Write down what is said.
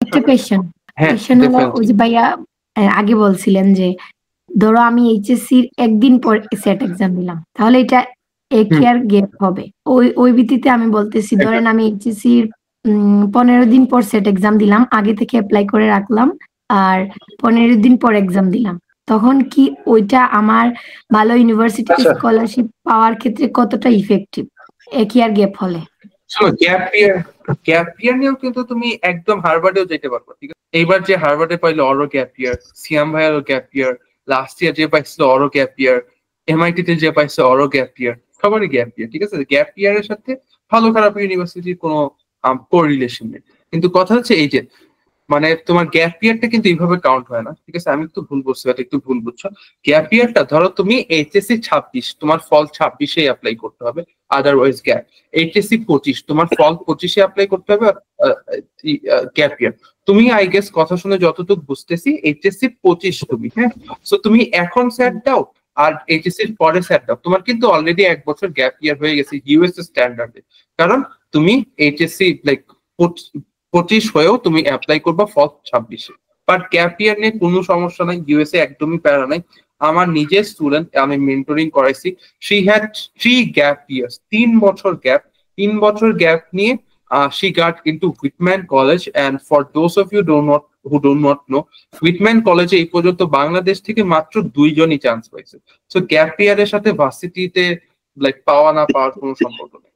একটা কোয়েশ্চেন হ্যাঁ কোয়েশ্চেন হলো ওই যে ভাইয়া আগে বলছিলেন যে ধরো আমি এইচএসসির একদিন পর সেট এক্সাম দিলাম, তাহলে এটা এক ইয়ার গ্যাপ হবে। ওই ভিত্তিতে আমি বলতেছি, ধরেন আমি এইচএসসির 15 দিন পর সেট এক্সাম দিলাম, আগে থেকে অ্যাপ্লাই করে রাখলাম, আর 15 দিন পর এক্সাম দিলাম, তখন কি ওইটা আমার ভালো ইউনিভার্সিটিতে স্কলারশিপ পাওয়ার ক্ষেত্রে কতটা ইফেক্টিভ এক ইয়ার গ্যাপ হলে? গ্যাপ ইয়ার নিয়েও কিন্তু তুমি একদম হার্ভার্ডেও যেতে পারবো, ঠিক আছে? এইবার যে হার্ভার্ডে পাইলো অরো গ্যাপ ইয়ার, সিয়াম ভাইয়ারও গ্যাপ ইয়ার, লাস্ট ইয়ার যে পাইছিল অরো গ্যাপ ইয়ার, এমআইটি তে যে পাইছে অরো গ্যাপ ইয়ার, সবারই গ্যাপ ইয়ার, ঠিক আছে? গ্যাপ ইয়ারের সাথে ভালো খারাপ ইউনিভার্সিটির কোনো কোরিলেশন নেই। কিন্তু কথা হচ্ছে এই যে মানে তোমার গ্যাপ ইয়ারটা কিন্তু এইভাবে কাউন্ট হয় না, ঠিক আছে? আমি একটু ভুল বলছি, এটা একটু ভুল বুঝছো। গ্যাপ ইয়ারটা ধরো তুমি এইচএসসি 26 তোমার ফল 26-এ অ্যাপ্লাই করতে হবে, আদারওয়াইজ গ্যাপ। এইচএসসি 25 তোমার ফল 25-এ অ্যাপ্লাই করতে হবে, গ্যাপ ইয়ার। তুমি আই গেস কথা শুনে যতটুকু বুঝতেছি এইচএসসি 25 তুমি, হ্যাঁ? সো তুমি এখন স্যাট দাও আর এইচএসসি এর পরে স্যাট দাও, তোমার কিন্তু অলরেডি 1 বছর গ্যাপ ইয়ার হয়ে গেছে ইউএস স্ট্যান্ডার্ডে। কারণ তুমি এইচএসসি লাইক 25 হয়েও তুমি অ্যাপ্লাই করবা ফল 26-এ। বাট গ্যাপ ইয়ার নিয়ে কোনো সমস্যা নাই, ইউএসএ একদমই প্যারা নাই। আমার নিজের স্টুডেন্ট, আমি মেন্টরিং করাইছি, শি হ্যাড 3 গ্যাপ ইয়ার্স, 3 বছর গ্যাপ। 3 বছর গ্যাপ নিয়ে she got into Whitman College, and for those of you who do not know, Whitman College এই পর্যন্ত বাংলাদেশ থেকে মাত্র 2 জনই চান্স পাইছে। সো গ্যাপ ইয়ারের সাথে ভার্সিটিতে লাইক পাওয়া না পাওয়ার কোনো সম্পর্ক নেই।